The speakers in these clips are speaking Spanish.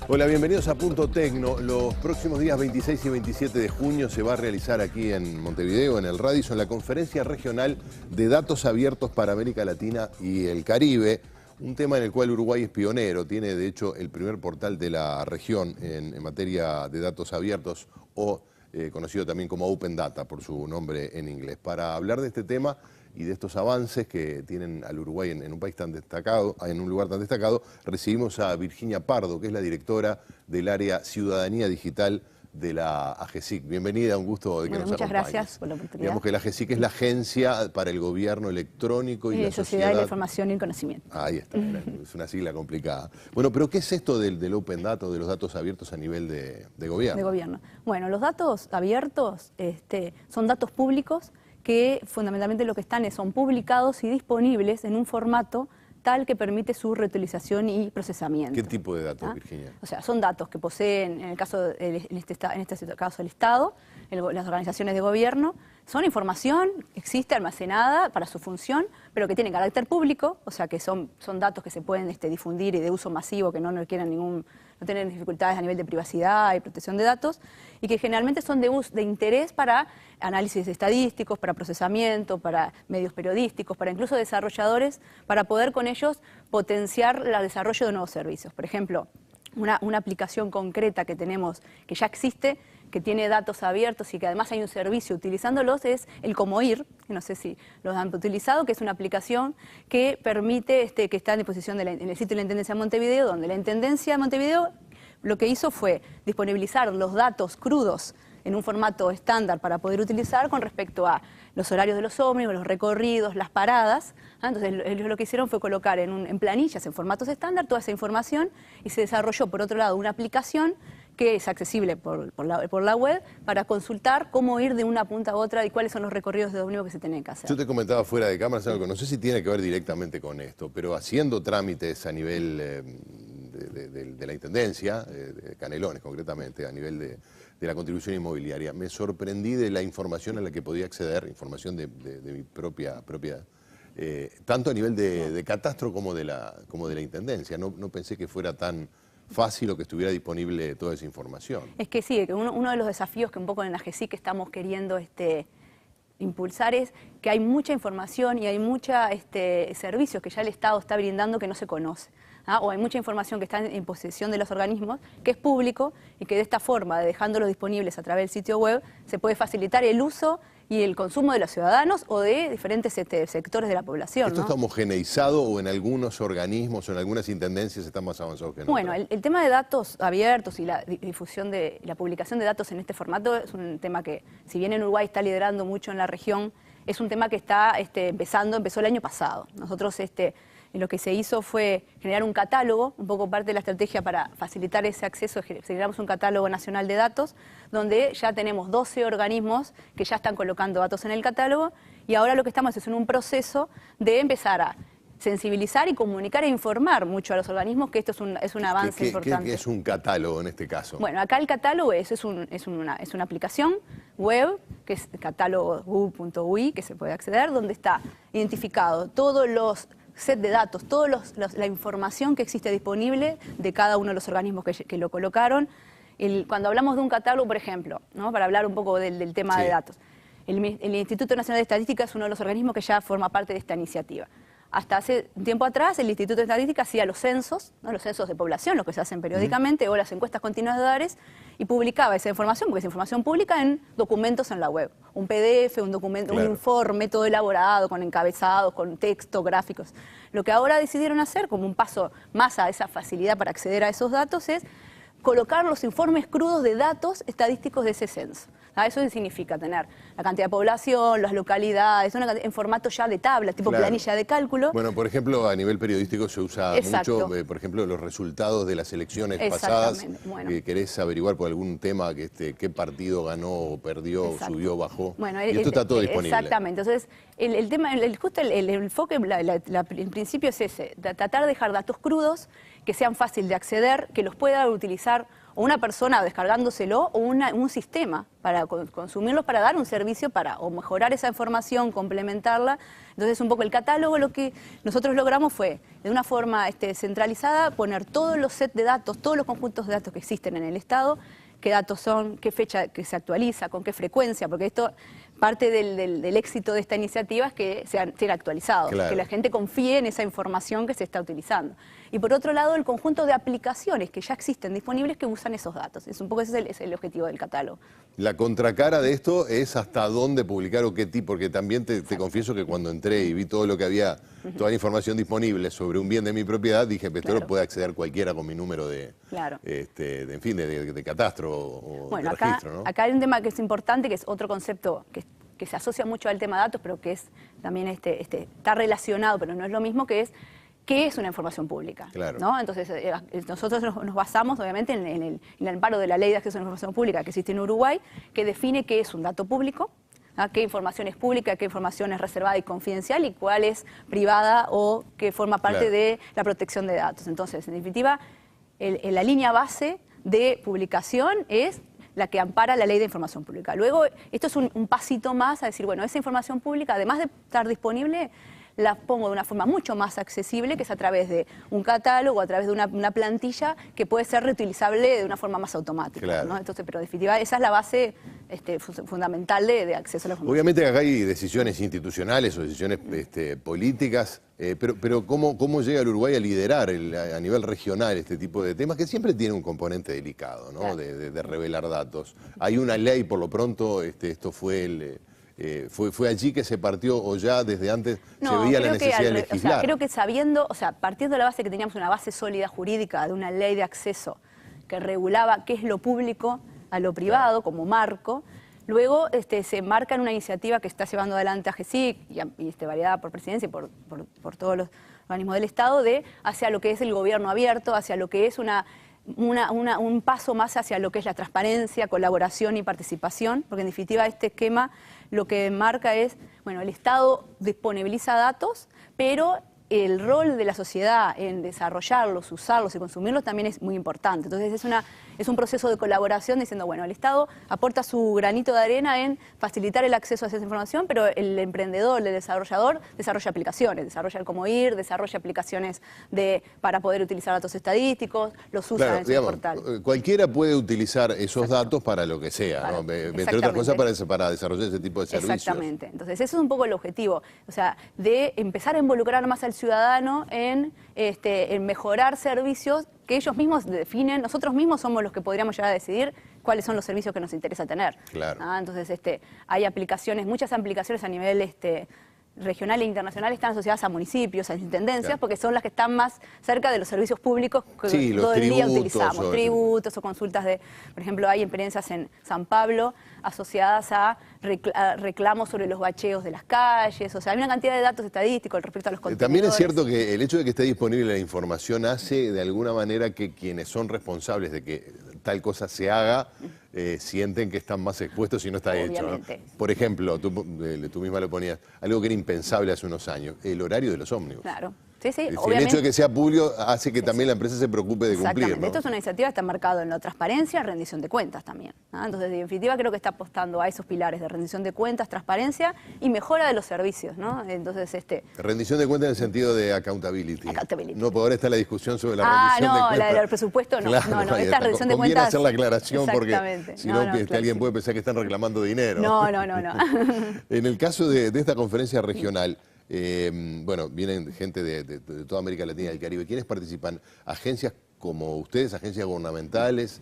Hola, bienvenidos a Punto Tecno. Los próximos días 26 y 27 de junio se va a realizar aquí en Montevideo, en el Radisson, la Conferencia Regional de Datos Abiertos para América Latina y el Caribe. Un tema en el cual Uruguay es pionero, tiene de hecho el primer portal de la región en materia de datos abiertos o conocido también como Open Data por su nombre en inglés. Para hablar de este tema y de estos avances que tienen al Uruguay en un país tan destacado, en un lugar tan destacado, recibimos a Virginia Pardo, que es la directora del área Ciudadanía Digital de la AGESIC. Bienvenida, un gusto de que nos muchas acompañes. Gracias por la oportunidad. Digamos que la AGESIC es la Agencia para el Gobierno Electrónico y la Sociedad de la Información y el Conocimiento. Ahí está, es una sigla complicada. Bueno, pero ¿qué es esto del Open Data, de los datos abiertos a nivel de gobierno? De gobierno. Bueno, los datos abiertos son datos públicos que fundamentalmente lo que están son publicados y disponibles en un formato tal que permite su reutilización y procesamiento. ¿Qué tipo de datos, Virginia? O sea, son datos que poseen, en este caso el Estado, las organizaciones de gobierno, son información, existe almacenada para su función, pero que tiene carácter público, o sea que son datos que se pueden difundir y de uso masivo, que no requieren no tienen dificultades a nivel de privacidad y protección de datos, y que generalmente son de interés para análisis estadísticos, para procesamiento, para medios periodísticos, para incluso desarrolladores, para poder con ellos potenciar el desarrollo de nuevos servicios. Por ejemplo, una aplicación concreta que tenemos, que ya existe, que tiene datos abiertos y que además hay un servicio utilizándolos, es el Comoir, que no sé si los han utilizado, que es una aplicación que permite, que está en disposición en el sitio de la Intendencia de Montevideo, donde la Intendencia de Montevideo lo que hizo fue disponibilizar los datos crudos en un formato estándar para poder utilizar con respecto a los horarios de los ómnibus, los recorridos, las paradas. Entonces ellos lo que hicieron fue colocar en planillas, en formatos estándar, toda esa información y se desarrolló por otro lado una aplicación que es accesible por la web para consultar cómo ir de una punta a otra y cuáles son los recorridos de ómnibus que se tienen que hacer. Yo te comentaba fuera de cámara algo, no sé si tiene que ver directamente con esto, pero haciendo trámites a nivel de la Intendencia, de Canelones concretamente, a nivel de la contribución inmobiliaria, me sorprendí de la información a la que podía acceder, información de mi propia propiedad, tanto a nivel de catastro como de la Intendencia. No pensé que fuera tan fácil o que estuviera disponible toda esa información. Es que sí, uno de los desafíos que un poco en la AGESIC estamos queriendo impulsar es que hay mucha información y hay muchos servicios que ya el Estado está brindando que no se conoce. O hay mucha información que está en posesión de los organismos, que es público y que de esta forma, dejándolos disponibles a través del sitio web, se puede facilitar el uso y el consumo de los ciudadanos o de diferentes sectores de la población. ¿Esto está homogeneizado o en algunos organismos o en algunas intendencias están más avanzados que en otras? Bueno, el tema de datos abiertos y la difusión de la publicación de datos en este formato es un tema que, si bien en Uruguay está liderando mucho en la región, es un tema que empezó el año pasado. Nosotros lo que se hizo fue generar un catálogo, un poco parte de la estrategia para facilitar ese acceso, generamos un catálogo nacional de datos, donde ya tenemos 12 organismos que ya están colocando datos en el catálogo, y ahora lo que estamos es en un proceso de empezar a sensibilizar y comunicar e informar mucho a los organismos que esto es un avance importante. ¿Qué es un catálogo en este caso? Bueno, acá el catálogo es una aplicación web, que es catálogo.ui, que se puede acceder, donde está identificado todos los set de datos, toda la información que existe disponible de cada uno de los organismos que lo colocaron. Cuando hablamos de un catálogo, por ejemplo, para hablar un poco del tema de datos, el Instituto Nacional de Estadística es uno de los organismos que ya forma parte de esta iniciativa. Hasta hace un tiempo atrás, el Instituto de Estadística hacía los censos de población, los que se hacen periódicamente, o las encuestas continuas de hogares, y publicaba esa información, porque es información pública, en documentos en la web. Un PDF, un documento, un informe todo elaborado, con encabezados, con texto, gráficos. Lo que ahora decidieron hacer, como un paso más a esa facilidad para acceder a esos datos, es colocar los informes crudos de datos estadísticos de ese censo. Eso significa tener la cantidad de población, las localidades, en formato ya de tabla, tipo planilla de cálculo. Bueno, por ejemplo, a nivel periodístico se usa mucho, por ejemplo, los resultados de las elecciones pasadas. ¿Querés averiguar por algún tema qué partido ganó o perdió, subió, bajó? Bueno, y esto está todo disponible. Exactamente. Entonces, el enfoque, el principio es ese, tratar de dejar datos crudos, que sean fáciles de acceder, que los pueda utilizar o una persona descargándoselo o un sistema para consumirlo, para dar un servicio para o mejorar esa información, complementarla. Entonces un poco el catálogo, lo que nosotros logramos fue de una forma centralizada poner todos los sets de datos, todos los conjuntos de datos que existen en el Estado, qué datos son, qué fecha que se actualiza, con qué frecuencia, porque esto parte del éxito de esta iniciativa es que sean actualizados, claro, que la gente confíe en esa información que se está utilizando. Y por otro lado, el conjunto de aplicaciones que ya existen disponibles que usan esos datos. Es un poco ese es el objetivo del catálogo. La contracara de esto es hasta dónde publicar o qué tipo, porque también te confieso que cuando entré y vi todo lo que había, toda la información disponible sobre un bien de mi propiedad, dije, esto lo puede acceder cualquiera con mi número de, en fin, de catastro o bueno, de registro, ¿no? Acá hay un tema que es importante, que es otro concepto que se asocia mucho al tema datos, pero que es también está relacionado, pero no es lo mismo, que es ¿qué es una información pública? Claro. ¿No? Entonces, nosotros nos basamos, obviamente, en el amparo de la Ley de Acceso a la Información Pública que existe en Uruguay, que define qué es un dato público, qué información es pública, qué información es reservada y confidencial y cuál es privada o que forma parte de la protección de datos. Entonces, en definitiva, la línea base de publicación es la que ampara la Ley de Información Pública. Luego, esto es un pasito más a decir, bueno, esa información pública, además de estar disponible, la pongo de una forma mucho más accesible, que es a través de un catálogo, a través de una plantilla que puede ser reutilizable de una forma más automática. Claro. ¿No? Entonces, pero en definitiva, esa es la base fundamental de acceso a la información. Obviamente acá hay decisiones institucionales o decisiones políticas, pero ¿cómo llega el Uruguay a liderar a nivel regional este tipo de temas que siempre tiene un componente delicado, ¿no? Claro. de revelar datos? Hay una ley, por lo pronto, esto fue ¿Fue allí que se partió o ya desde antes se veía la necesidad de legislar? Creo que partiendo de la base que teníamos una base sólida jurídica de una ley de acceso que regulaba qué es lo público a lo privado como marco, luego se marca en una iniciativa que está llevando adelante AGESIC y variada por presidencia y por todos los organismos del Estado hacia lo que es el gobierno abierto, hacia lo que es un paso más hacia lo que es la transparencia, colaboración y participación, porque en definitiva este esquema lo que marca es, bueno, el Estado disponibiliza datos, pero el rol de la sociedad en desarrollarlos, usarlos y consumirlos también es muy importante. Entonces es un proceso de colaboración diciendo, bueno, el Estado aporta su granito de arena en facilitar el acceso a esa información, pero el emprendedor, el desarrollador, desarrolla aplicaciones, desarrolla el cómo ir, desarrolla aplicaciones para poder utilizar datos estadísticos, los usa en su portal. Cualquiera puede utilizar esos datos para lo que sea, ¿no? Entre otras cosas para desarrollar ese tipo de servicios. Exactamente. Entonces ese es un poco el objetivo, o sea, de empezar a involucrar más al ciudadano en mejorar servicios que ellos mismos definen. Nosotros mismos somos los que podríamos llegar a decidir cuáles son los servicios que nos interesa tener. Claro. Entonces hay muchas aplicaciones a nivel regional e internacional están asociadas a municipios, a intendencias, claro, porque son las que están más cerca de los servicios públicos que todo el día utilizamos. Tributos o consultas por ejemplo, hay experiencias en San Pablo asociadas a reclamos sobre los bacheos de las calles, o sea, hay una cantidad de datos estadísticos respecto a los contenedores. También es cierto que el hecho de que esté disponible la información hace de alguna manera que quienes son responsables de que tal cosa se haga, sienten que están más expuestos si no está hecho, ¿no? Por ejemplo, tú misma lo ponías, algo que era impensable hace unos años, el horario de los ómnibus. Claro. Sí, el hecho de que sea público hace que también la empresa se preocupe de cumplir, ¿no? Esto es una iniciativa que está marcada en la transparencia, rendición de cuentas también, ¿no? Entonces, en definitiva, creo que está apostando a esos pilares de rendición de cuentas, transparencia y mejora de los servicios, ¿no? Entonces, rendición de cuentas en el sentido de accountability. No, por ahora está la discusión sobre la rendición de cuentas. La del presupuesto no. Claro, no, esta rendición de cuentas. Conviene hacer la aclaración porque si no, alguien puede pensar que están reclamando dinero. No. En el caso de esta conferencia regional, bueno, vienen gente de toda América Latina y el Caribe. ¿Quiénes participan? ¿Agencias como ustedes, agencias gubernamentales,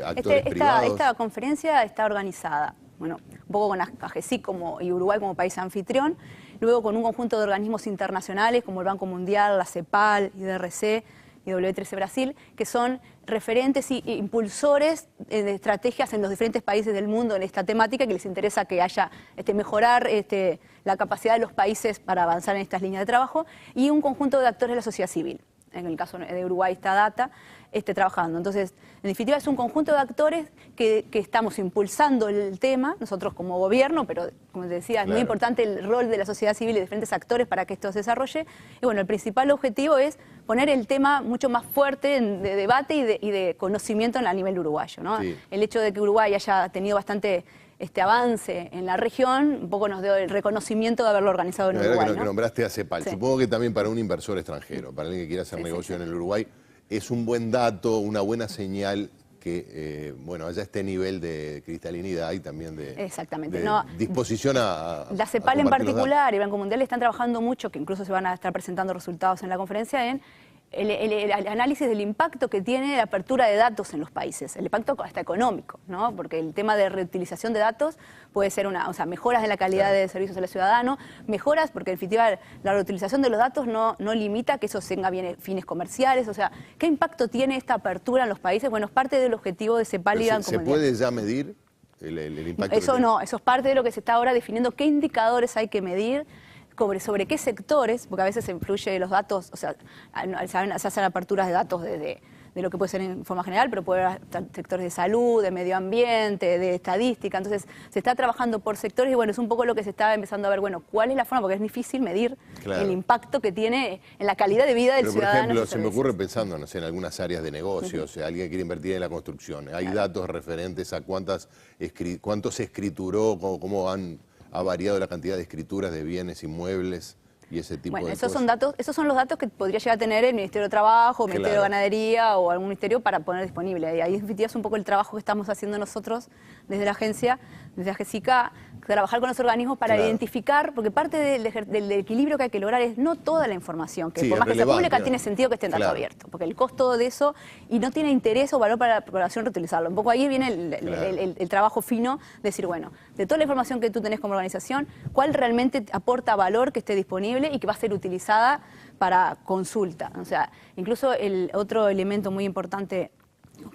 actores privados? Esta conferencia está organizada, bueno, un poco con AGESIC y Uruguay como país anfitrión, luego con un conjunto de organismos internacionales como el Banco Mundial, la CEPAL, IDRC y W3C Brasil, que son referentes e impulsores de estrategias en los diferentes países del mundo en esta temática, que les interesa que haya mejorar la capacidad de los países para avanzar en estas líneas de trabajo, y un conjunto de actores de la sociedad civil. En el caso de Uruguay está Data, trabajando. Entonces, en definitiva, es un conjunto de actores que estamos impulsando el tema, nosotros como gobierno, pero como te decía, es muy importante el rol de la sociedad civil y de diferentes actores para que esto se desarrolle. Y bueno, el principal objetivo es poner el tema mucho más fuerte de debate y de conocimiento a nivel uruguayo, ¿no? Sí. El hecho de que Uruguay haya tenido bastante avance en la región, un poco nos dio el reconocimiento de haberlo organizado en Uruguay, que nombraste a CEPAL. Sí. Supongo que también para un inversor extranjero, para alguien que quiera hacer negocio en el Uruguay, es un buen dato, una buena señal que bueno, haya este nivel de cristalinidad y también de, disposición a la CEPAL en particular y el Banco Mundial están trabajando mucho, que incluso se van a estar presentando resultados en la conferencia, en el análisis del impacto que tiene la apertura de datos en los países, el impacto hasta económico, ¿no? Porque el tema de reutilización de datos puede ser mejoras en la calidad de servicios al ciudadano, mejoras porque en definitiva la reutilización de los datos no limita que eso tenga fines comerciales, o sea, ¿qué impacto tiene esta apertura en los países? Bueno, es parte del objetivo de CEPAL y Banco Mundial. ¿Se puede ya medir el impacto? Eso no, eso es parte de lo que se está ahora definiendo, qué indicadores hay que medir, sobre qué sectores, porque a veces se influye los datos, o sea, se hacen aperturas de datos de lo que puede ser en forma general, pero puede haber sectores de salud, de medio ambiente, de estadística, entonces se está trabajando por sectores y bueno, es un poco lo que se está empezando a ver, bueno, cuál es la forma, porque es difícil medir el impacto que tiene en la calidad de vida del ciudadano. Por ejemplo, se me ocurre pensando, no sé, en algunas áreas de negocios, alguien quiere invertir en la construcción, hay datos referentes a cuánto se escrituró, cómo ha variado la cantidad de escrituras de bienes inmuebles y ese tipo de cosas. Esos son los datos que podría llegar a tener el Ministerio de Trabajo, el Ministerio de Ganadería o algún ministerio para poner disponible. Y ahí es un poco el trabajo que estamos haciendo nosotros desde la agencia, desde AGESICA, trabajar con los organismos para identificar, porque parte del equilibrio que hay que lograr es no toda la información, que por más que sea pública tiene sentido que esté en dato abierto, porque el costo de eso y no tiene interés o valor para la población reutilizarlo. Un poco ahí viene el trabajo fino de decir, bueno, de toda la información que tú tenés como organización, ¿cuál realmente aporta valor que esté disponible y que va a ser utilizada para consulta? O sea, incluso el otro elemento muy importante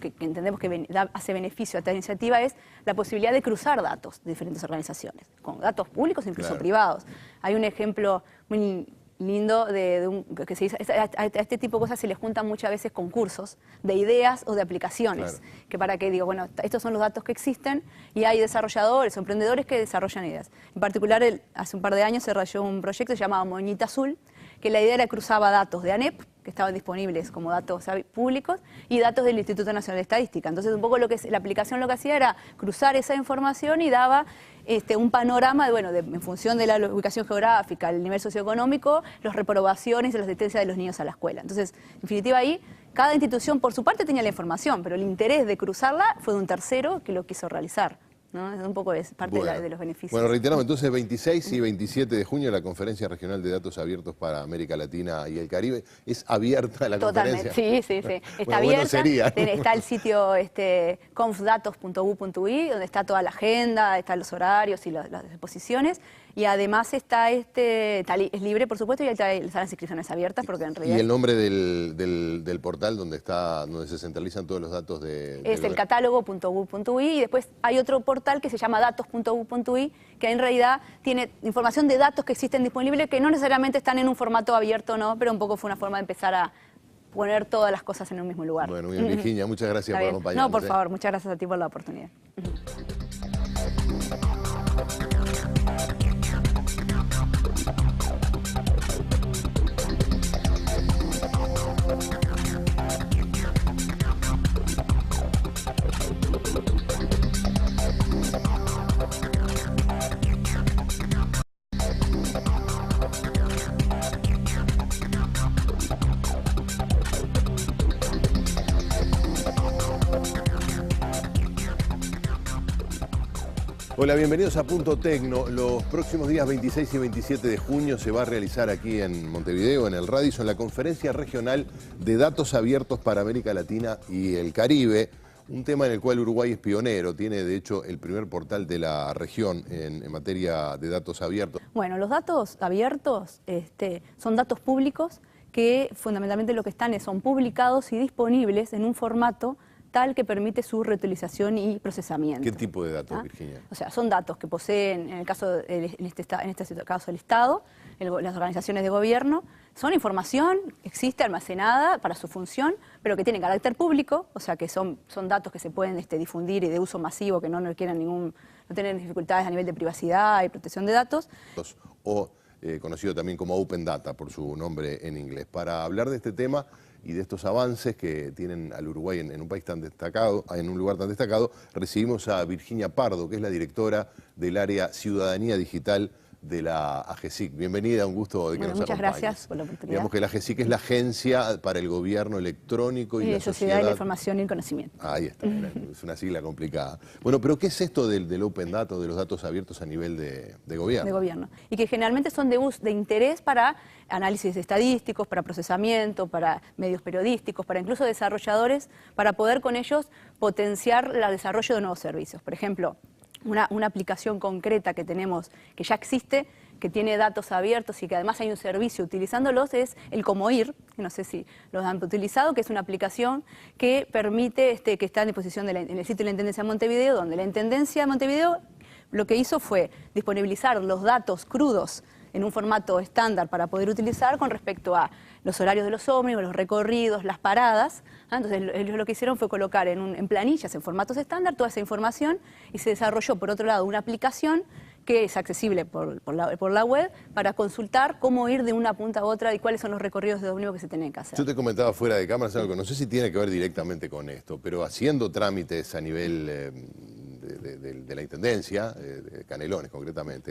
que entendemos que hace beneficio a esta iniciativa es la posibilidad de cruzar datos de diferentes organizaciones, con datos públicos e incluso privados. Hay un ejemplo muy lindo que se dice, a este tipo de cosas se les juntan muchas veces concursos de ideas o de aplicaciones, que para que digo, bueno, estos son los datos que existen y hay desarrolladores o emprendedores que desarrollan ideas. En particular, hace un par de años se desarrolló un proyecto llamado Moñita Azul, que la idea era cruzaba datos de ANEP, que estaban disponibles como datos públicos, y datos del Instituto Nacional de Estadística. Entonces, un poco la aplicación lo que hacía era cruzar esa información y daba un panorama en función de la ubicación geográfica, el nivel socioeconómico, las reprobaciones y la asistencia de los niños a la escuela. Entonces, en definitiva, ahí cada institución por su parte tenía la información, pero el interés de cruzarla fue de un tercero que lo quiso realizar, ¿no? Es un poco parte de los beneficios. Bueno, reiteramos entonces 26 y 27 de junio la Conferencia Regional de Datos Abiertos para América Latina y el Caribe. ¿Es abierta la conferencia? Sí. Está abierta. Está el sitio confdatos.u.ui, donde está toda la agenda, están los horarios y las exposiciones. Y además es libre, por supuesto, y están las inscripciones abiertas, porque en realidad... ¿Y el nombre del portal donde se centralizan todos los datos es el catálogo.u.ui, y después hay otro portal que se llama datos.u.ui, que en realidad tiene información de datos que existen disponibles, que no necesariamente están en un formato abierto, ¿no? Pero un poco fue una forma de empezar a poner todas las cosas en un mismo lugar. Bueno, bien, Virginia, muchas gracias por acompañarnos. No, por favor, muchas gracias a ti por la oportunidad. Hola, bienvenidos a Punto Tecno. Los próximos días 26 y 27 de junio se va a realizar aquí en Montevideo, en el Radisson, la Conferencia Regional de Datos Abiertos para América Latina y el Caribe, un tema en el cual Uruguay es pionero, tiene de hecho el primer portal de la región en materia de datos abiertos. Bueno, los datos abiertos son datos públicos que fundamentalmente lo que son publicados y disponibles en un formato tal que permite su reutilización y procesamiento. ¿Qué tipo de datos, Virginia? O sea, son datos que poseen, en este caso el Estado, las organizaciones de gobierno, son información, existe almacenada para su función, pero que tiene carácter público, o sea que son datos que se pueden difundir y de uso masivo, que no requieren no tienen dificultades a nivel de privacidad y protección de datos. O conocido también como Open Data, por su nombre en inglés. Para hablar de este tema y de estos avances que tienen al Uruguay en un país tan destacado, en un lugar tan destacado, recibimos a Virginia Pardo, que es la directora del área Ciudadanía Digital de la AGESIC. Bienvenida, un gusto de que nos acompañes. Muchas gracias por la oportunidad. Digamos que la AGESIC es la Agencia para el Gobierno Electrónico y la Sociedad de la Información y el Conocimiento. Ahí está, es una sigla complicada. Bueno, pero ¿qué es esto del Open Data, de los datos abiertos a nivel de gobierno? De gobierno. Y que generalmente son de interés para análisis estadísticos, para procesamiento, para medios periodísticos, para incluso desarrolladores, para poder con ellos potenciar el desarrollo de nuevos servicios. Por ejemplo, una aplicación concreta que tenemos, que ya existe, que tiene datos abiertos y que además hay un servicio utilizándolos, es el Comoir, que no sé si los han utilizado, que es una aplicación que permite, que está en disposición en el sitio de la Intendencia de Montevideo, donde la Intendencia de Montevideo lo que hizo fue disponibilizar los datos crudos en un formato estándar para poder utilizar con respecto a los horarios de los ómnibus, los recorridos, las paradas. Entonces ellos lo que hicieron fue colocar en planillas, en formatos estándar, toda esa información y se desarrolló por otro lado una aplicación que es accesible por la web para consultar cómo ir de una punta a otra y cuáles son los recorridos de ómnibus que se tienen que hacer. Yo te comentaba fuera de cámara algo, no sé si tiene que ver directamente con esto, pero haciendo trámites a nivel de la Intendencia, de Canelones concretamente,